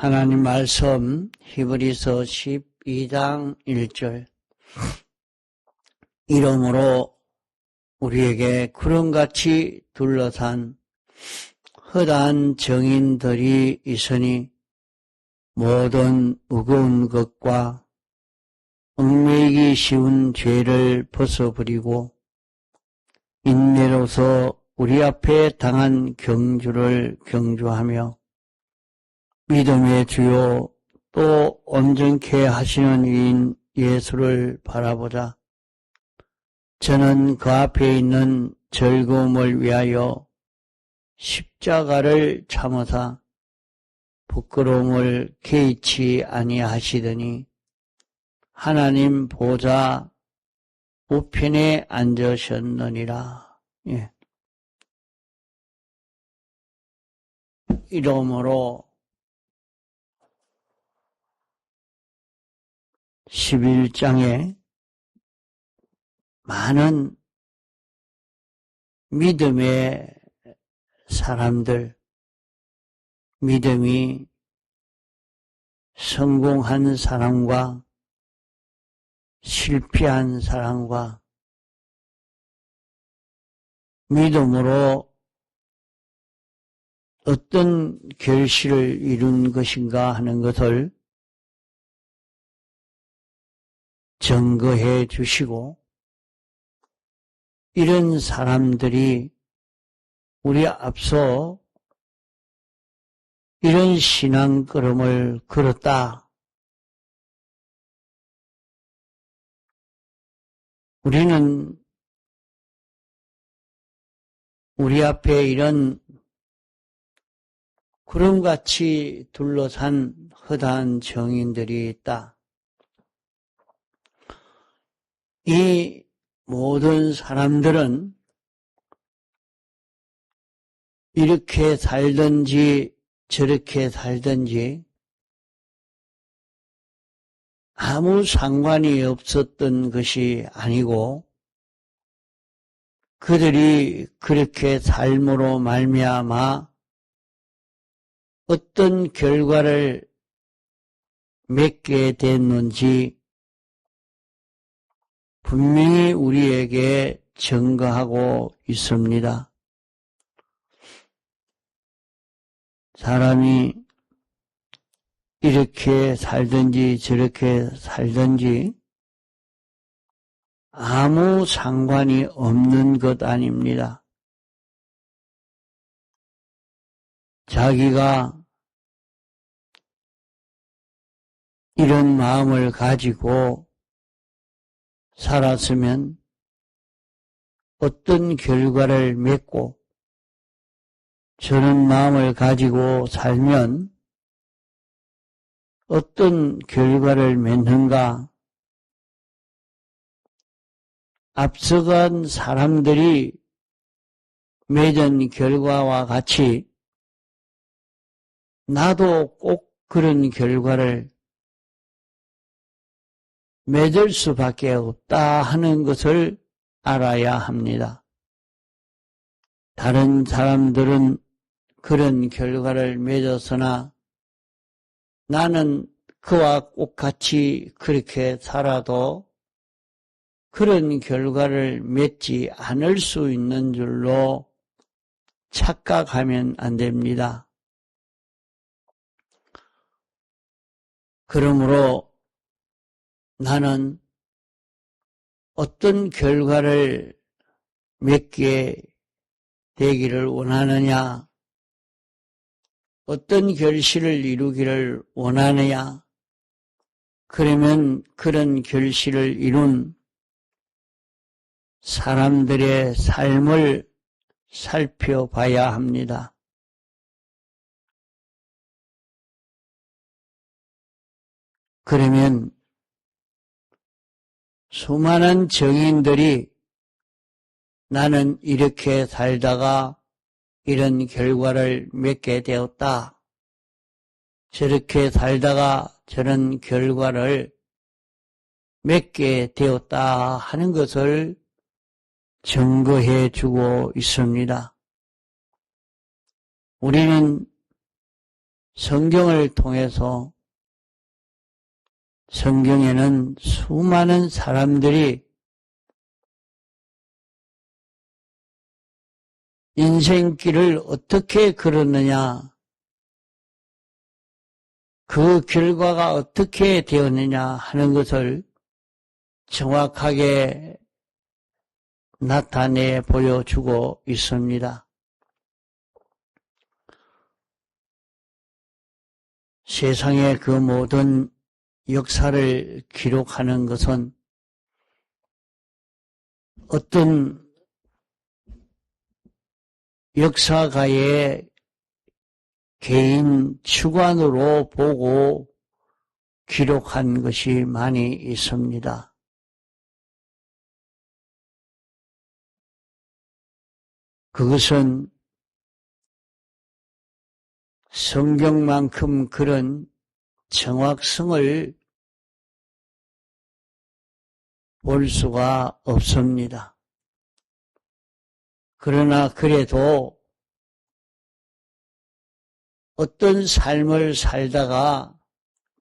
하나님 말씀 히브리서 12장 1절. 이러므로 우리에게 구름같이 둘러싼 허다한 정인들이 있으니 모든 무거운 것과 얽매이기 쉬운 죄를 벗어버리고 인내로서 우리 앞에 당한 경주를 경주하며 믿음의 주요 또 온전케 하시는 이인 예수를 바라보자. 저는 그 앞에 있는 즐거움을 위하여 십자가를 참으사 부끄러움을 개의치 아니하시더니 하나님 보좌 우편에 앉으셨느니라. 예. 이러므로 11장에 많은 믿음의 사람들, 믿음이 성공한 사람과 실패한 사람과 믿음으로 어떤 결실을 이룬 것인가 하는 것을 증거해 주시고, 이런 사람들이 우리 앞서 이런 신앙 걸음을 걸었다. 우리는 우리 앞에 이런 구름같이 둘러싼 허다한 정인들이 있다. 이 모든 사람들은 이렇게 살든지 저렇게 살든지 아무 상관이 없었던 것이 아니고 그들이 그렇게 삶으로 말미암아 어떤 결과를 맺게 됐는지 분명히 우리에게 증거하고 있습니다. 사람이 이렇게 살든지 저렇게 살든지 아무 상관이 없는 것 아닙니다. 자기가 이런 마음을 가지고 살았으면 어떤 결과를 맺고 저런 마음을 가지고 살면 어떤 결과를 맺는가? 앞서간 사람들이 맺은 결과와 같이 나도 꼭 그런 결과를 맺을 수밖에 없다 하는 것을 알아야 합니다. 다른 사람들은 그런 결과를 맺었으나 나는 그와 똑같이 그렇게 살아도 그런 결과를 맺지 않을 수 있는 줄로 착각하면 안 됩니다. 그러므로 나는 어떤 결과를 맺게 되기를 원하느냐, 어떤 결실을 이루기를 원하느냐, 그러면 그런 결실을 이룬 사람들의 삶을 살펴봐야 합니다. 그러면 수많은 정인들이 나는 이렇게 살다가 이런 결과를 맺게 되었다. 저렇게 살다가 저런 결과를 맺게 되었다 하는 것을 증거해 주고 있습니다. 우리는 성경을 통해서 성경에는 수많은 사람들이 인생길을 어떻게 걸었느냐, 그 결과가 어떻게 되었느냐 하는 것을 정확하게 나타내 보여주고 있습니다. 세상의 그 모든 역사를 기록하는 것은 어떤 역사가의 개인 주관으로 보고 기록한 것이 많이 있습니다. 그것은 성경만큼 그런 정확성을 볼 수가 없습니다. 그러나 그래도 어떤 삶을 살다가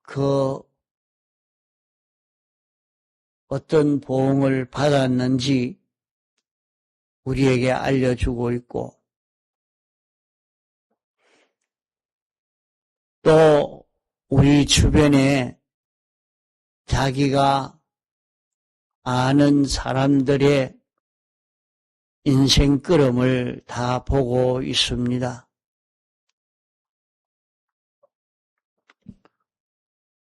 그 어떤 보응을 받았는지 우리에게 알려주고 있고, 또 우리 주변에 자기가 아는 사람들의 인생 걸음을 다 보고 있습니다.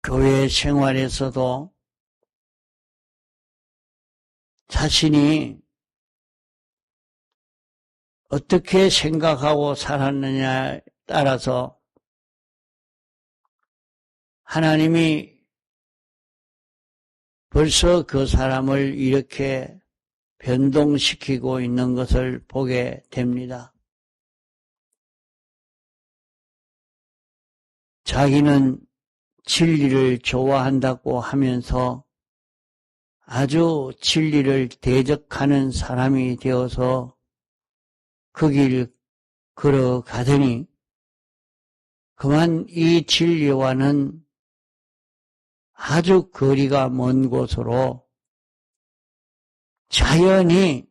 교회 생활에서도 자신이 어떻게 생각하고 살았느냐에 따라서 하나님이 벌써 그 사람을 이렇게 변동시키고 있는 것을 보게 됩니다. 자기는 진리를 좋아한다고 하면서 아주 진리를 대적하는 사람이 되어서 그 길 걸어가더니 그만 이 진리와는 아주 거리가 먼 곳으로 자연히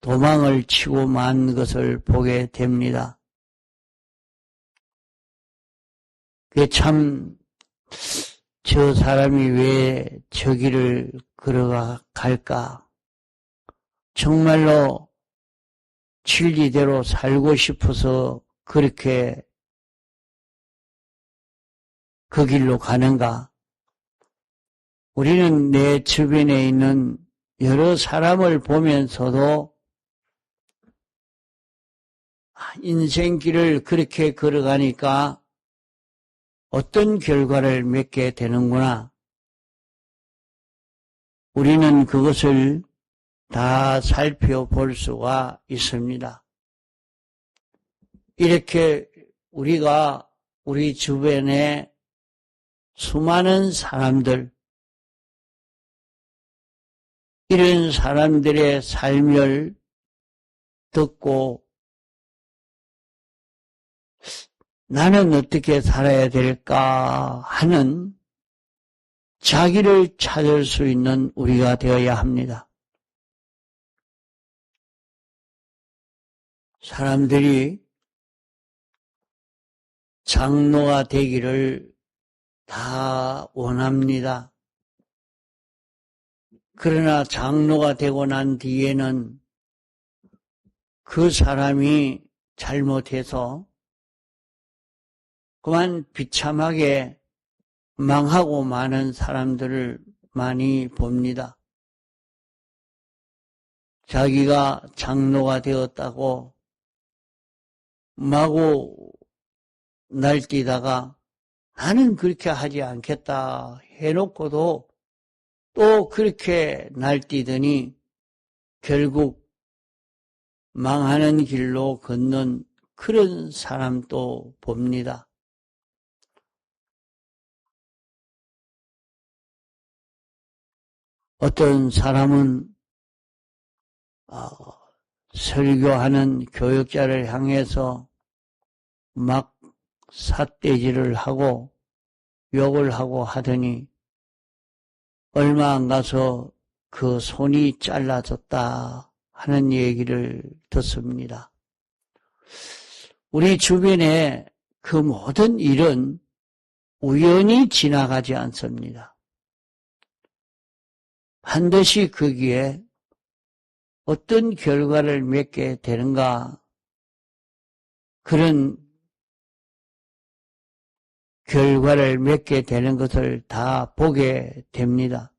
도망을 치고 만 것을 보게 됩니다. 그게 참, 저 사람이 왜 저 길을 걸어갈까? 정말로 진리대로 살고 싶어서 그렇게 그 길로 가는가? 우리는 내 주변에 있는 여러 사람을 보면서도 인생길을 그렇게 걸어가니까 어떤 결과를 맺게 되는구나. 우리는 그것을 다 살펴볼 수가 있습니다. 이렇게 우리가 우리 주변에 수많은 사람들, 이런 사람들의 삶을 듣고 나는 어떻게 살아야 될까 하는 자기를 찾을 수 있는 우리가 되어야 합니다. 사람들이 장로가 되기를 다 원합니다. 그러나 장로가 되고 난 뒤에는 그 사람이 잘못해서 그만 비참하게 망하고 마는 사람들을 많이 봅니다. 자기가 장로가 되었다고 마구 날뛰다가 나는 그렇게 하지 않겠다 해놓고도 또 그렇게 날뛰더니 결국 망하는 길로 걷는 그런 사람도 봅니다. 어떤 사람은 설교하는 교육자를 향해서 막 삿대질을 하고 욕을 하고 하더니 얼마 안 가서 그 손이 잘라졌다 하는 얘기를 듣습니다. 우리 주변에 그 모든 일은 우연히 지나가지 않습니다. 반드시 거기에 어떤 결과를 맺게 되는가, 그런 결과를 맺게 되는 것을 다 보게 됩니다.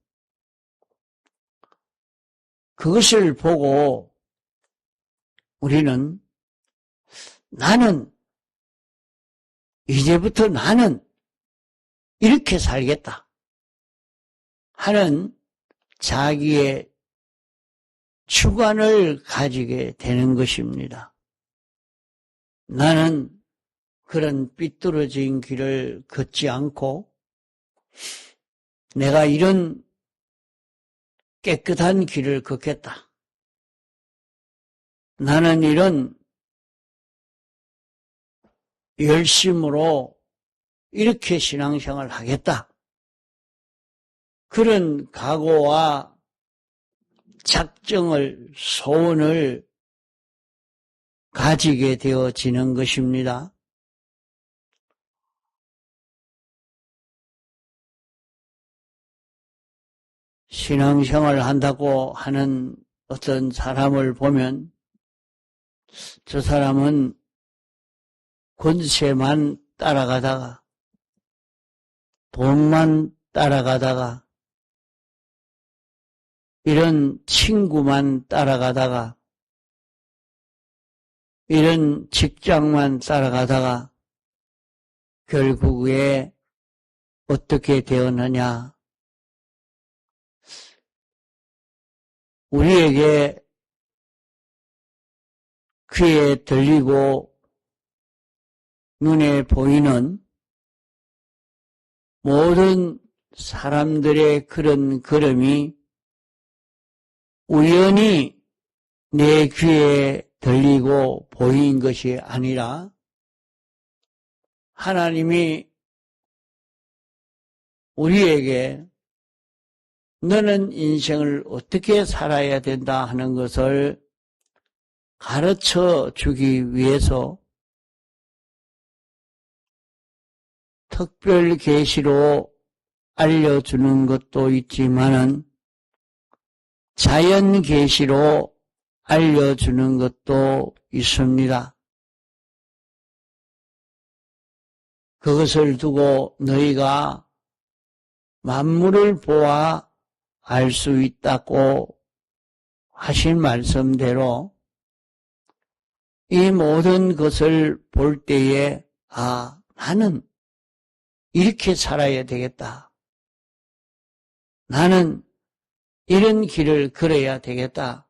그것을 보고 우리는 이제부터 나는 이렇게 살겠다 하는 자기의 주관을 가지게 되는 것입니다. 나는 그런 삐뚤어진 길을 걷지 않고 내가 이런 깨끗한 길을 걷겠다. 나는 이런 열심으로 이렇게 신앙생활을 하겠다. 그런 각오와 작정을, 소원을 가지게 되어지는 것입니다. 신앙생활을 한다고 하는 어떤 사람을 보면 저 사람은 권세만 따라가다가 돈만 따라가다가 이런 친구만 따라가다가 이런 직장만 따라가다가 결국에 어떻게 되었느냐. 우리에게 귀에 들리고 눈에 보이는 모든 사람들의 그런 걸음이 우연히 내 귀에 들리고 보인 것이 아니라 하나님이 우리에게 너는 인생을 어떻게 살아야 된다 하는 것을 가르쳐 주기 위해서 특별 계시로 알려주는 것도 있지만은 자연 계시로 알려주는 것도 있습니다. 그것을 두고 너희가 만물을 보아 알 수 있다고 하신 말씀대로 이 모든 것을 볼 때에 나는 이렇게 살아야 되겠다. 나는 이런 길을 걸어야 되겠다.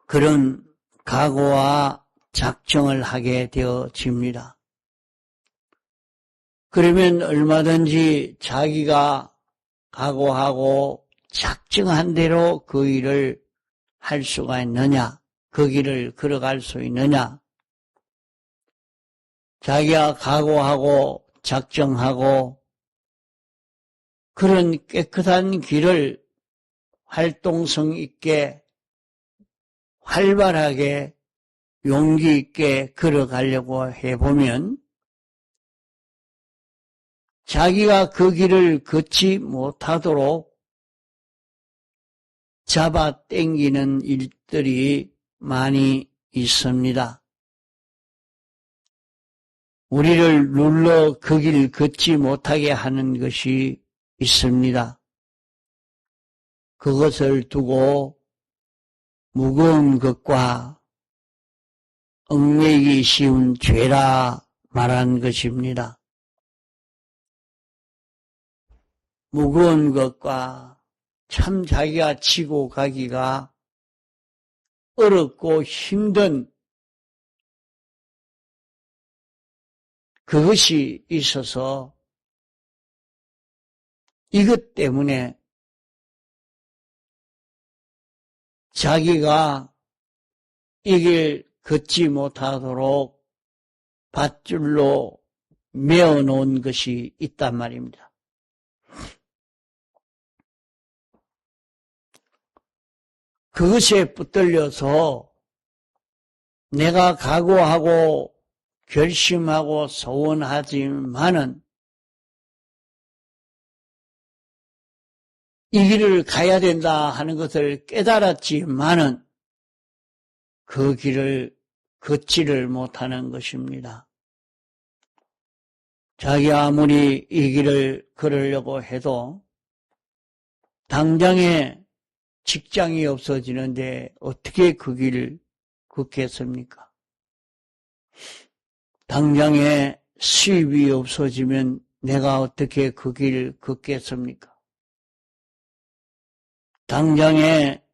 그런 각오와 작정을 하게 되어집니다. 그러면 얼마든지 자기가 각오하고 작정한 대로 그 일을 할 수가 있느냐, 그 길을 걸어갈 수 있느냐. 자기가 각오하고 작정하고 그런 깨끗한 길을 활동성 있게 활발하게 용기 있게 걸어가려고 해보면 자기가 그 길을 걷지 못하도록 잡아 당기는 일들이 많이 있습니다. 우리를 눌러 그 길 걷지 못하게 하는 것이 있습니다. 그것을 두고 무거운 것과 얽매이기 쉬운 죄라 말한 것입니다. 무거운 것과 참 자기가 지고 가기가 어렵고 힘든 그것이 있어서 이것 때문에 자기가 이 길 걷지 못하도록 밧줄로 메어 놓은 것이 있단 말입니다. 그것에 붙들려서 내가 각오하고 결심하고 소원하지만은 이 길을 가야 된다 하는 것을 깨달았지만은 그 길을 걷지를 못하는 것입니다. 자기 아무리 이 길을 걸으려고 해도 당장에 직장이 없어지는데 어떻게 그 길을 걷겠습니까? 당장에 수입이 없어지면 내가 어떻게 그 길을 걷겠습니까? 당장에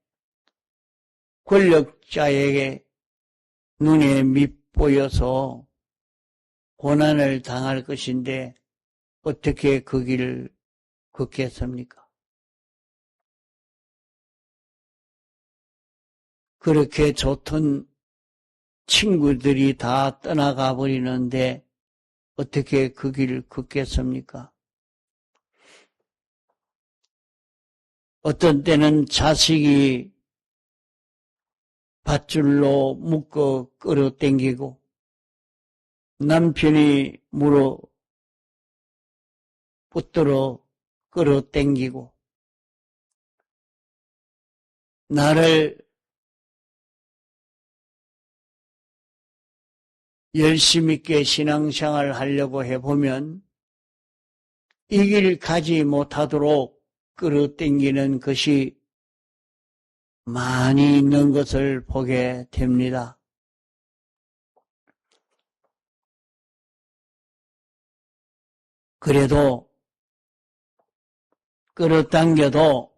권력자에게 눈에 밑보여서 고난을 당할 것인데 어떻게 그 길을 걷겠습니까? 그렇게 좋던 친구들이 다 떠나가 버리는데 어떻게 그 길을 걷겠습니까? 어떤 때는 자식이 밧줄로 묶어 끌어당기고 남편이 물어 붙들어 끌어당기고 나를 열심 있게 신앙생활 하려고 해보면 이 길 가지 못하도록 끌어당기는 것이 많이 있는 것을 보게 됩니다. 그래도 끌어당겨도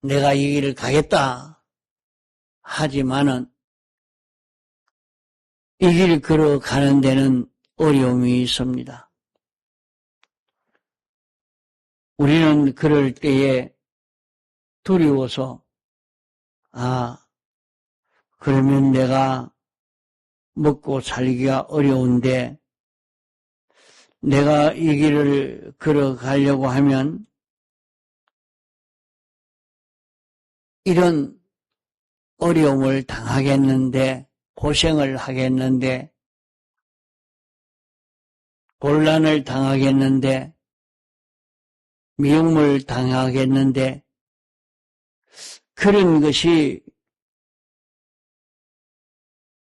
내가 이 길을 가겠다 하지만은 이 길을 걸어가는 데는 어려움이 있습니다. 우리는 그럴 때에 두려워서 그러면 내가 먹고 살기가 어려운데 내가 이 길을 걸어가려고 하면 이런 어려움을 당하겠는데 고생을 하겠는데 곤란을 당하겠는데 미움을 당하겠는데 그런 것이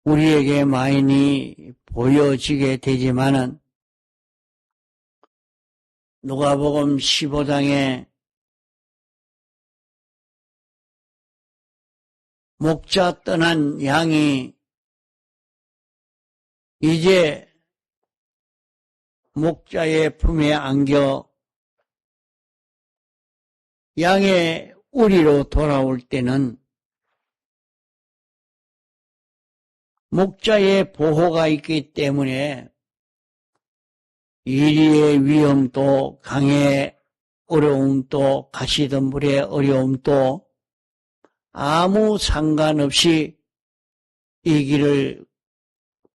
우리에게 많이 보여지게 되지만은 누가복음 15장에 목자 떠난 양이 이제 목자의 품에 안겨 양의 우리로 돌아올 때는 목자의 보호가 있기 때문에 이리의 위험도 강의 어려움도 가시덤불의 어려움도 아무 상관없이 이 길을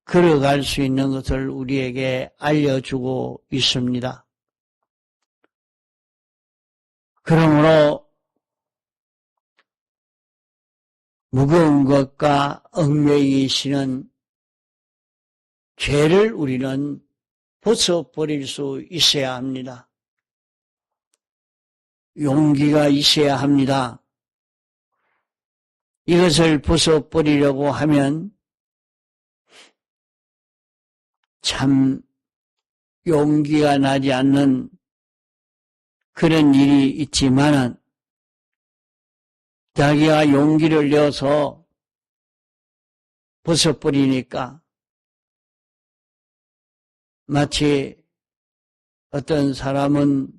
걸어갈 수 있는 것을 우리에게 알려주고 있습니다. 그러므로 무거운 것과 얽매이 있는 죄를 우리는 벗어버릴 수 있어야 합니다. 용기가 있어야 합니다. 이것을 벗어버리려고 하면 참 용기가 나지 않는 그런 일이 있지만은 자기가 용기를 내어서 벗어버리니까 마치 어떤 사람은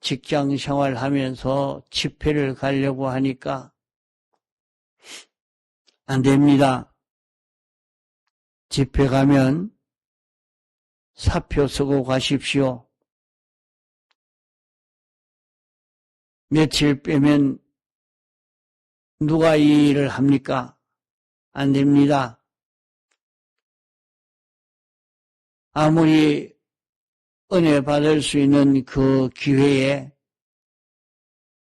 직장 생활하면서 집회를 가려고 하니까 안 됩니다. 집회 가면 사표 쓰고 가십시오. 며칠 빼면 누가 이 일을 합니까? 안 됩니다. 아무리 은혜 받을 수 있는 그 기회에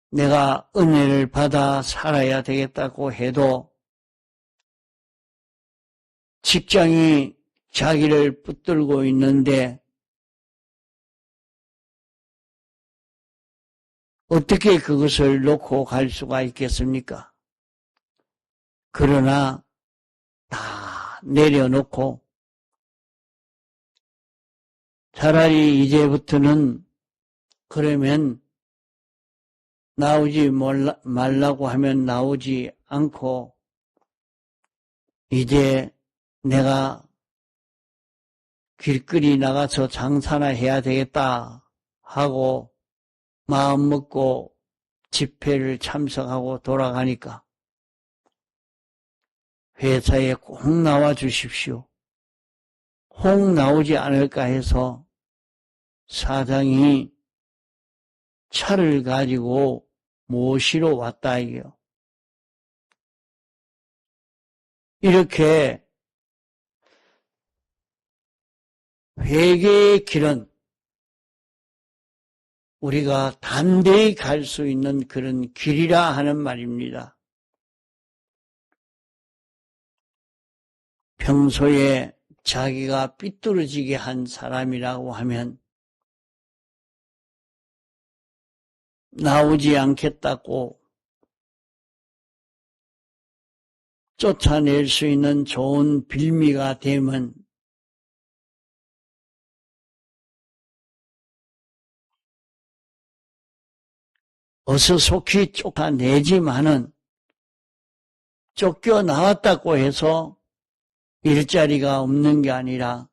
내가 은혜를 받아 살아야 되겠다고 해도 직장이 자기를 붙들고 있는데 어떻게 그것을 놓고 갈 수가 있겠습니까? 그러나 다 내려놓고 차라리 이제부터는 그러면 나오지 말라고 하면 나오지 않고 이제 내가 길거리 나가서 장사나 해야 되겠다 하고 마음 먹고 집회를 참석하고 돌아가니까 회사에 꼭 나와 주십시오. 혹 나오지 않을까 해서 사장이 차를 가지고 모시러 왔다 이게요. 이렇게 회개의 길은 우리가 담대히 갈 수 있는 그런 길이라 하는 말입니다. 평소에 자기가 삐뚤어지게 한 사람이라고 하면 나오지 않겠다고 쫓아낼 수 있는 좋은 빌미가 되면 어서 속히 쫓아내지만은 쫓겨나왔다고 해서 일자리가 없는 게 아니라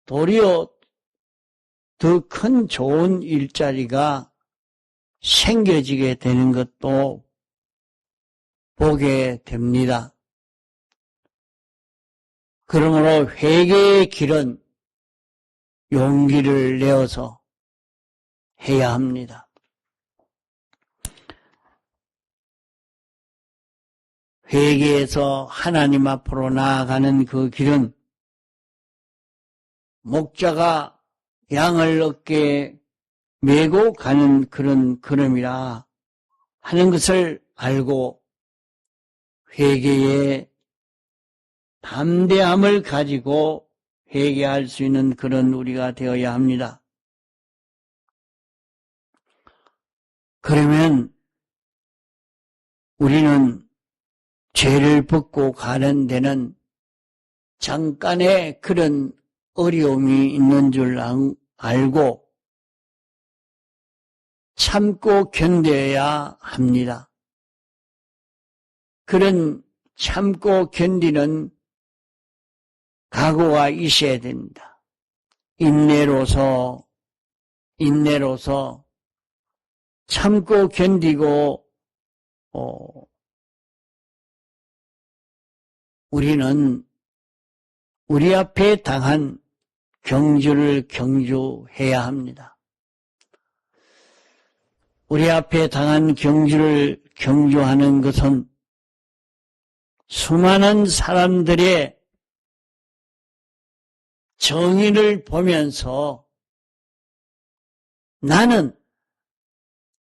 도리어 더 큰 좋은 일자리가 생겨지게 되는 것도 보게 됩니다. 그러므로 회개의 길은 용기를 내어서 해야 합니다. 회개에서 하나님 앞으로 나아가는 그 길은 목자가 양을 어깨에 메고 가는 그런 걸음이라 하는 것을 알고 회개의 담대함을 가지고 회개할 수 있는 그런 우리가 되어야 합니다. 그러면 우리는 죄를 벗고 가는 데는 잠깐의 그런 어려움이 있는 줄 알고 참고 견뎌야 합니다. 그런 참고 견디는 각오가 있어야 됩니다. 인내로서 참고 견디고 우리는 우리 앞에 당한 경주를 경주해야 합니다. 우리 앞에 당한 경주를 경주하는 것은 수많은 사람들의 정의를 보면서 나는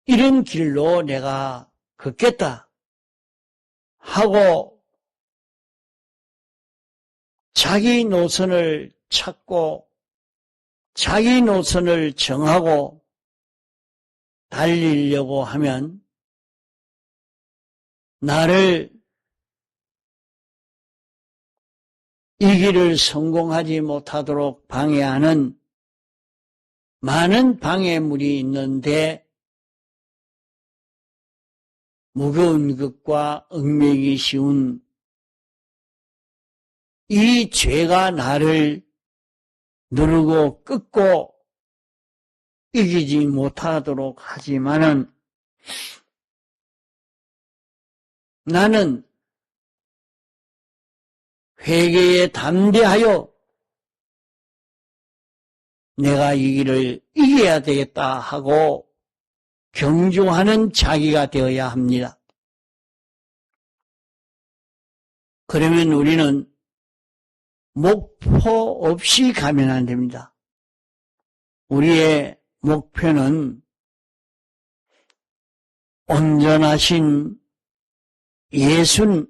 이런 길로 내가 걷겠다 하고 자기 노선을 찾고 자기 노선을 정하고 달리려고 하면 나를 이 길을 성공하지 못하도록 방해하는 많은 방해물이 있는데 무거운 것과 얽매이기 쉬운 이 죄가 나를 누르고 끊고 이기지 못하도록 하지만은 나는 회개에 담대하여 내가 이 길을 이겨야 되겠다 하고 경주하는 자기가 되어야 합니다. 그러면 우리는 목표 없이 가면 안 됩니다. 우리의 목표는 온전하신 예수님,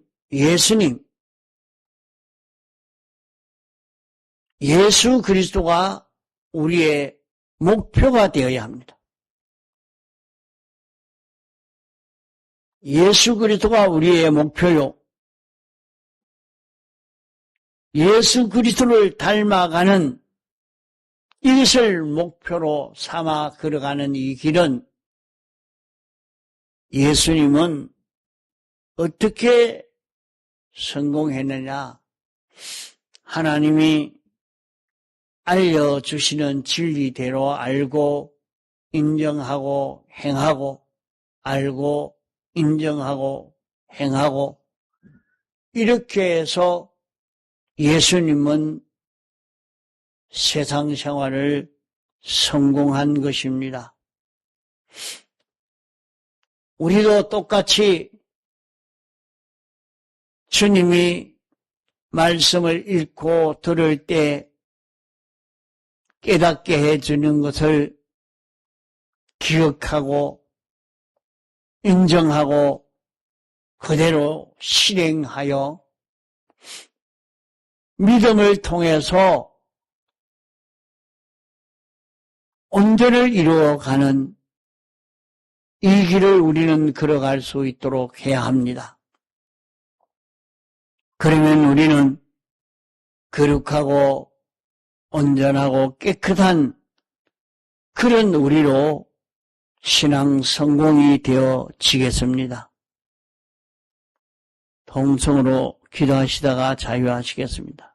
예수 그리스도가 우리의 목표가 되어야 합니다. 예수 그리스도가 우리의 목표요. 예수 그리스도를 닮아가는 이것을 목표로 삼아 걸어가는 이 길은 예수님은 어떻게 성공했느냐? 하나님이 알려주시는 진리대로 알고 인정하고 행하고 알고 인정하고 행하고 이렇게 해서 예수님은 세상 생활을 성공한 것입니다. 우리도 똑같이 주님이 말씀을 읽고 들을 때 깨닫게 해주는 것을 기억하고 인정하고 그대로 실행하여 믿음을 통해서 온전을 이루어가는 이 길을 우리는 걸어갈 수 있도록 해야 합니다. 그러면 우리는 거룩하고 온전하고 깨끗한 그런 우리로 신앙 성공이 되어지겠습니다. 동성으로 기도하시다가 자유하시겠습니다.